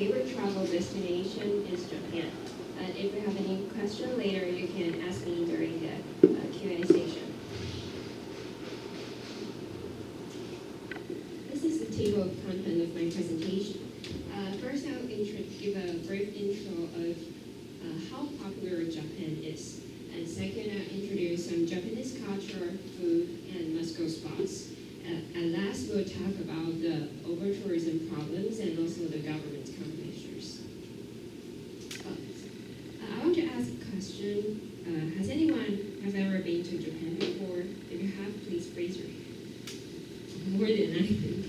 favorite travel destination is Japan. If you have any question later, you can ask me during the Q&A session. This is the table of content of my presentation. First, I'll give a brief intro of how popular Japan is. And second, I'll introduce some Japanese culture, food, and must-go spots. And last, we'll talk about the over-tourism problems and also the government's countermeasures. I want to ask a question. Has anyone ever been to Japan before? If you have, please raise your hand. More than I think.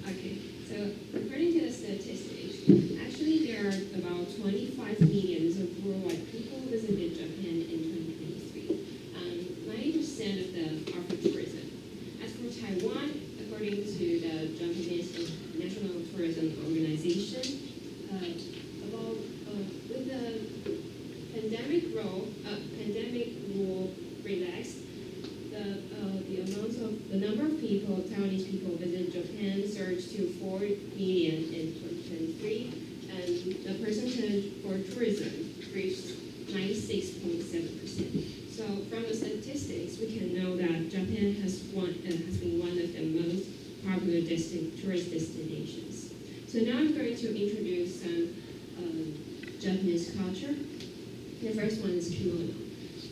Okay, so according to the statistics, actually there are about 25 million of worldwide people visited Japan in 2023. 90% of them are for tourism. As for Taiwan, according to the Japanese National Tourism Organization, with the pandemic rule relaxed, the number of people, Taiwanese people visit Japan surged to 4 million in 2023, and the percentage for tourism reached 96.7%. So from the statistics, we can know that Japan has been one of the most popular tourist destinations. So now I'm going to introduce some Japanese culture. The first one is kimono.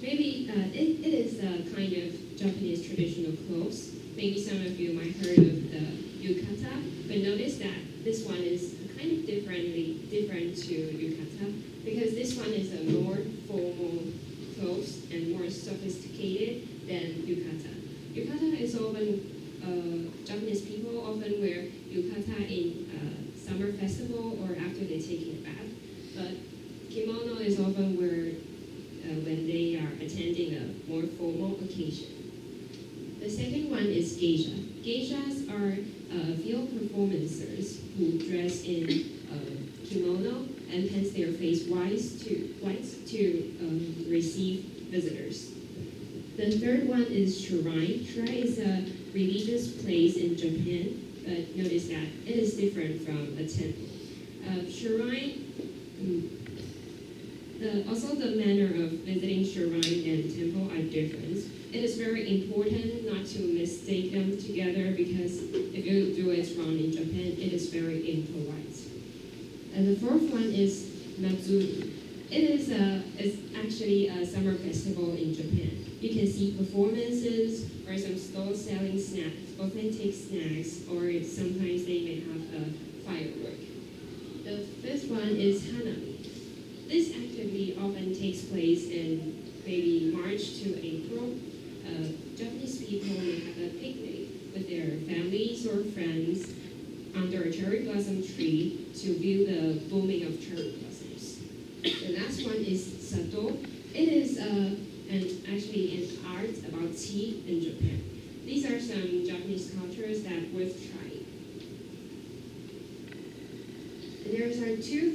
Maybe it is a kind of Japanese traditional clothes. Maybe some of you might heard of the yukata, but notice that this one is kind of different to yukata because this one is a more formal clothes and more sophisticated than yukata. Yukata is often, Japanese people often wear yukata in summer festival or after they take a bath, but kimono is often worn when they are attending a more formal occasion. The second one is geisha. Geishas are field performers who dress in kimono and paint their face white to receive visitors. The third one is shrine. Shrine is a religious place in Japan, but notice that it is different from a temple. Shrine, also the manner of visiting shrine and temple are different. It is very important not to mistake them together because if you do it wrong in Japan, it is very impolite. And the fourth one is Matsuri. It is actually a summer festival in Japan. You can see performances or some stalls selling snacks, authentic snacks, or sometimes they may have a firework. The fifth one is Hanami. This activity often takes place in maybe March to April. Japanese people may have a picnic with their families or friends under a cherry blossom tree to view the blooming of cherry blossoms. The last one is Sato. It is actually an art about tea in Japan. These are some Japanese cultures that worth trying. And there are two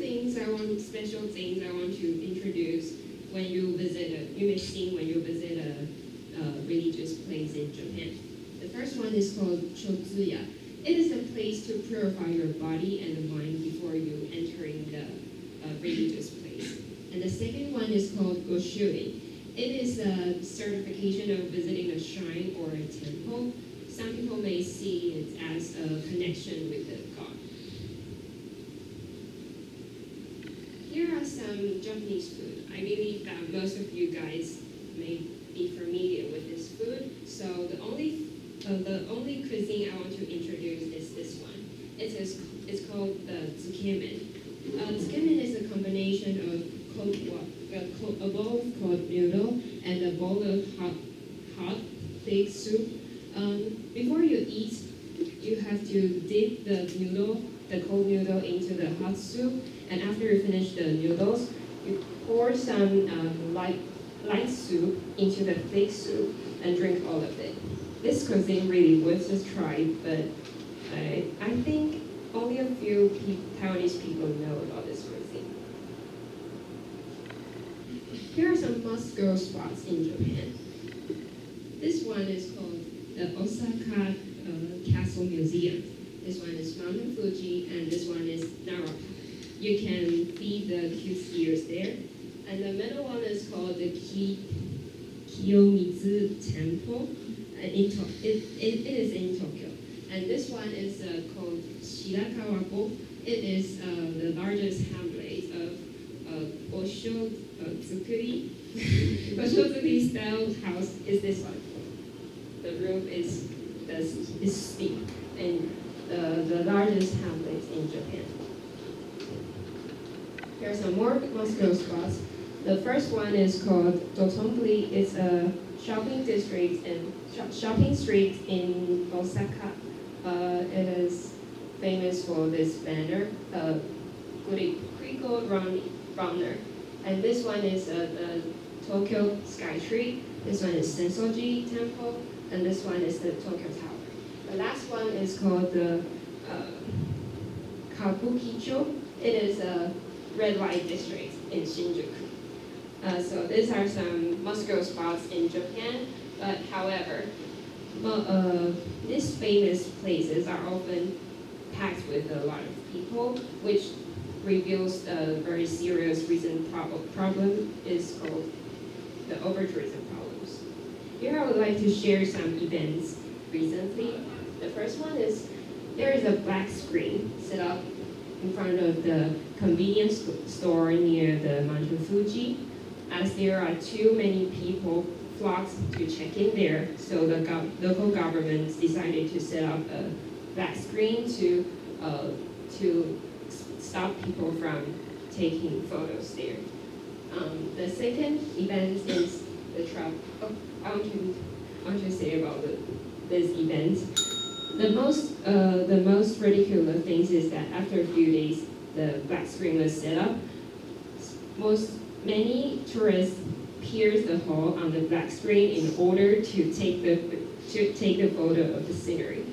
special things I want to introduce when you may see when you visit a religious place in Japan. The first one is called Chotsuya. It is a place to purify your body and the mind before you entering the religious place. And the second one is called Goshui. It is a certification of visiting a shrine or a temple. Some people may see it as a connection with the god. Here are some Japanese food. I believe that most of you guys may be familiar with this food. So the only cuisine I want to introduce is this one. It's called the tsukemen. Tsukemen is a combination of a bowl of cold noodle and a bowl of hot thick soup. Before you eat, you have to dip the cold noodle into the hot soup, and after you finish the noodles, you pour some light soup into the thick soup and drink all of it. This cuisine really worth a try, but I think only a few Taiwanese people know about this cuisine. Here are some must-go spots in Japan. This one is called the Osaka Castle Museum. This one is Mountain Fuji, and this one is Nara Park. you can see the cute skiers there. And the middle one is called the Kiyomizu Temple. It is in Tokyo. And this one is called Shirakawako. It is the largest hamlet of Oshozukuri. Oshozukuri style house is this one. The roof is steep and the largest hamlet in Japan. Here are some more Moscow spots. The first one is called Dotonbori. It's a shopping district and shopping street in Osaka. It is famous for this banner, Guriko Runner. And this one is the Tokyo Skytree. This one is Sensoji Temple, and this one is the Tokyo Tower. The last one is called the Kabukicho. It is a red light district in Shinjuku. So these are some Moscow spots in Japan, but however, these famous places are often packed with a lot of people, which reveals a very serious recent problem is called the overtourism problems. Here I would like to share some events recently. The first one is there is a black screen set up in front of the convenience store near the Mount Fuji, as there are too many people flocked to check in there, so the local government decided to set up a black screen to stop people from taking photos there. The second event is the travel. I want to say about this event. The most ridiculous thing is that after a few days, the black screen was set up. Many tourists pierce the hole on the black screen in order to take the photo of the scenery.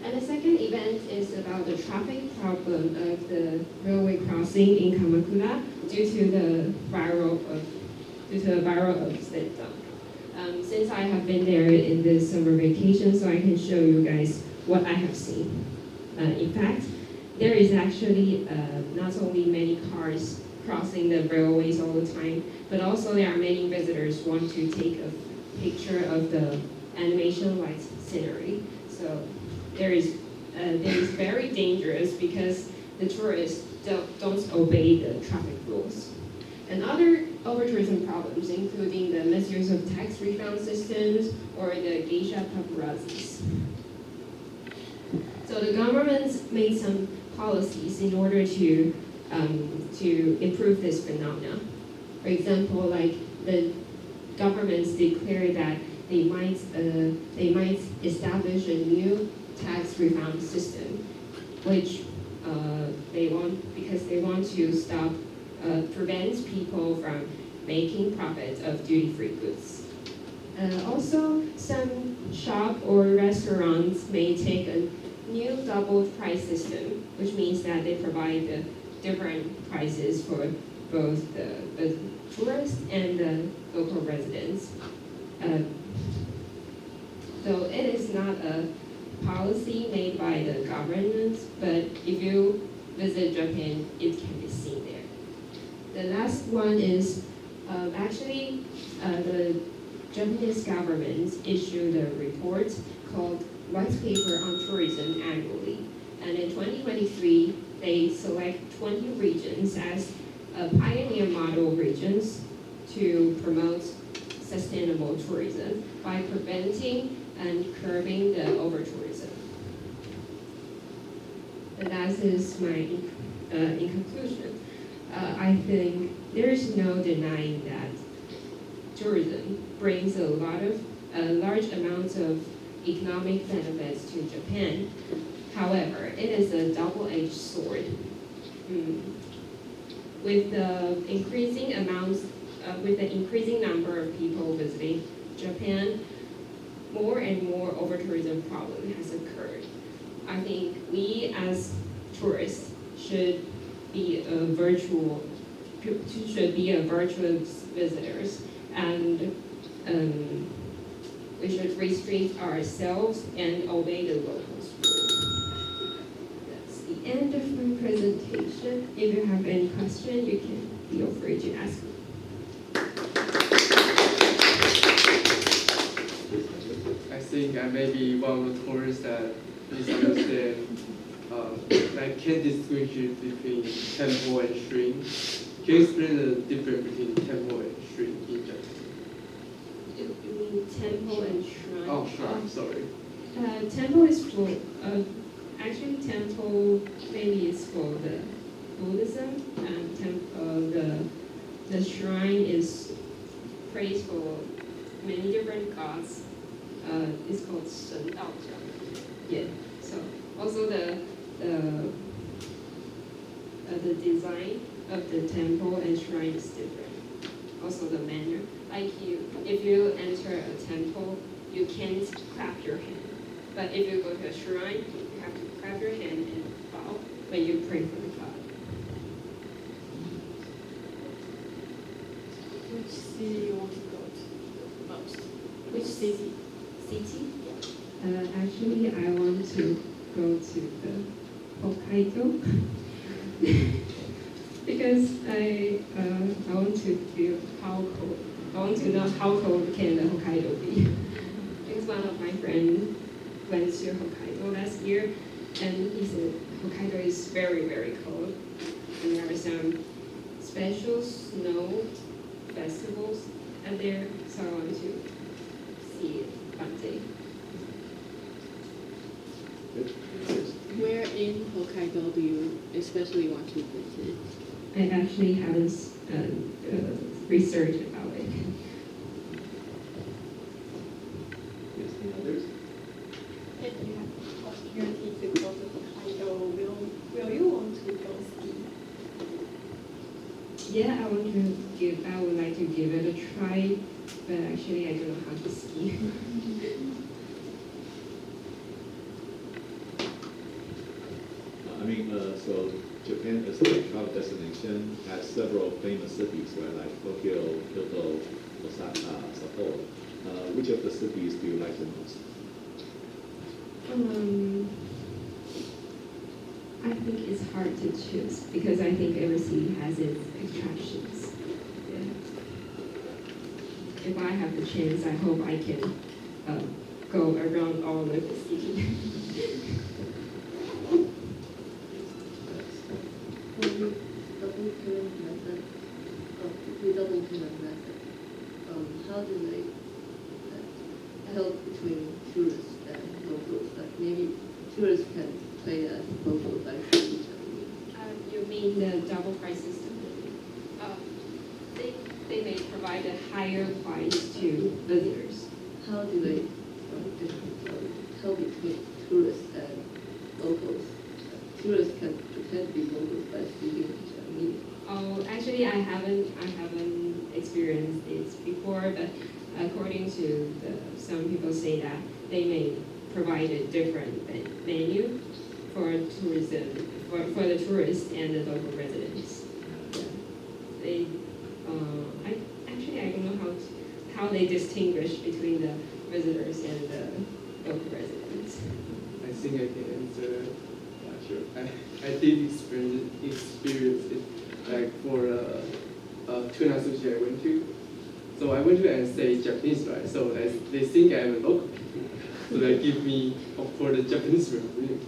And the second event is about the traffic problem of the railway crossing in Kamakura due to the viral incident. Since I have been there in the summer vacation, so I can show you guys what I have seen. In fact, there is actually not only many cars crossing the railways all the time, but also there are many visitors who want to take a picture of the animation-like scenery. So there is very dangerous because the tourists don't obey the traffic rules. And other overtourism problems, including the misuse of tax refund systems or the geisha paparazzis. So the government made some policies in order to improve this phenomenon. For example, like the governments declared that they might establish a new tax refund system, which they want to stop prevent people from making profit of duty-free goods. Also, some shop or restaurants may take a new double price system, which means that they provide different prices for both the tourists and the local residents. So it is not a policy made by the government, but if you visit Japan, it can be seen there. The last one is the Japanese government issued a report called White Paper on Tourism annually. And in 2023, they select 20 regions as pioneer model regions to promote sustainable tourism by preventing and curbing the over-tourism. And that is my, in conclusion, I think there is no denying that tourism brings a large amount of economic benefits to Japan. However, it is a double-edged sword. With the increasing number of people visiting Japan, more and more over-tourism problem has occurred. I think we as tourists should be virtuous visitors, and we should restrict ourselves and obey the locals' rules. That's the end of my presentation. If you have any question, you can feel free to ask me. I think I may be one of the tourists that misunderstand, I can't distinguish between temple and shrine. Can you explain the difference between temple and shrine in Japanese? You mean temple and shrine? Oh, shrine, sorry. Temple is for, actually temple maybe is for the Buddhism, and the shrine is praised for many different gods. It's called 神道教. Yeah. So also the design of the temple and shrine is different. Also the manner. Like if you enter a temple, you can't clap your hand. But if you go to a shrine, you have to clap your hand and bow when you pray for the god. Which city you want to go to most? Which city? Actually, I want to go to the Hokkaido because I want to feel how cold. I want to know how cold can the Hokkaido be. Because one of my friends went to Hokkaido last year, and he said Hokkaido is very, very cold, and there are some special snow festivals out there, so I want to see it one day. Where in Hokkaido do you especially want to visit? I actually haven't researched about it. Yes, any others? If you have the opportunity to go to Hokkaido, will you want to go ski? Yeah, I would like to give it a try, but actually I don't know how to ski. So Japan as a travel destination has several famous cities, right, like Tokyo, Kyoto, Osaka, Sapporo. Which of the cities do you like the most? I think it's hard to choose because I think every city has its attractions. Yeah. If I have the chance, I hope I can go around all of the city. How do they help between tourists and locals? Like maybe tourists can play as locals actually. You mean the double price system? They may provide a higher price to visitors. How do they tell between tourists and locals? Tourists can pretend to be locals by speaking Japanese. Oh, actually, I haven't experienced this before, but according to some people say that they may provide a different menu for tourism for the tourists and the local residents. Yeah. I don't know how they distinguish between the visitors and the local residents. I think I can answer. Not sure. I did experience it, like for tuna sushi I went to. So I went to and say Japanese, right? So they think I'm a local. So they give me, of course, the Japanese review.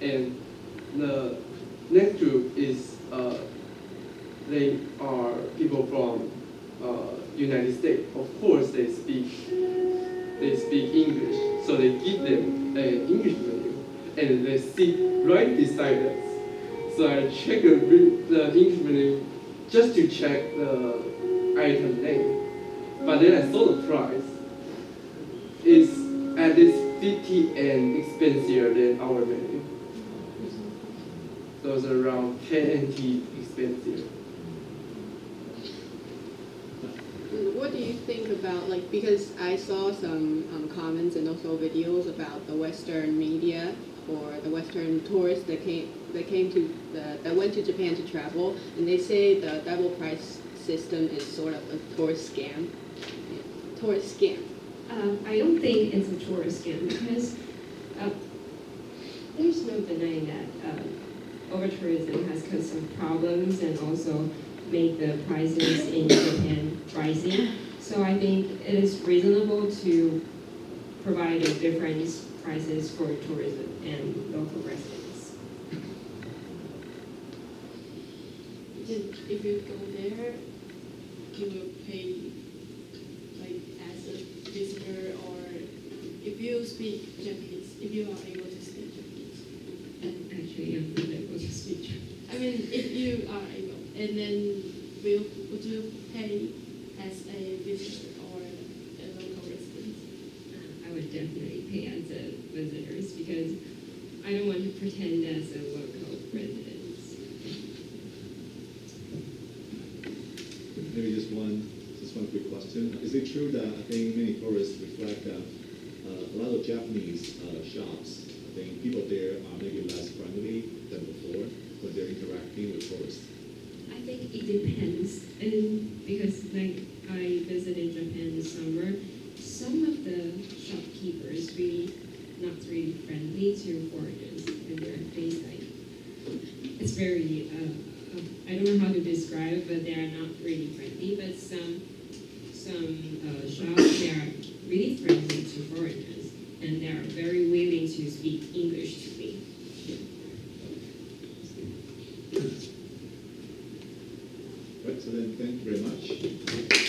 And the next group is they are people from United States. Of course, they speak English. So they give them an English menu, and they sit right beside us. So I check the English menu just to check the item name. But then I saw the price. It's at least 50 and expensive than our menu. So it's around 10 NT expensive. What do you think about, like, because I saw some comments and also videos about the Western media or the Western tourists that went to Japan to travel, and they say the double price system is sort of a tourist scam. Tourist scam. I don't think it's a tourist scam because there's no denying that over-tourism has caused some problems and also make the prices in Japan rising. So I think it is reasonable to provide a different prices for tourism and local residents. If you go there, you will pay like as a visitor, or if you speak Japanese, if you are able to speak Japanese. Actually, I'm not able to speak Japanese. I mean, if you are able, and then would you pay as a visitor or a local resident? I would definitely pay as a visitors because I don't want to pretend as a local resident. Maybe just one quick question. Is it true that I think many tourists reflect that a lot of Japanese shops, I think people there are maybe less friendly than before when they're interacting with tourists? I think it depends, and because like I visited Japan this summer, some of the shopkeepers not really friendly to foreigners, and their face it's very I don't know how to describe, but they are not really friendly. But some shops they are really friendly to foreigners, and they are very willing to speak English to me. Right, so then thank you very much.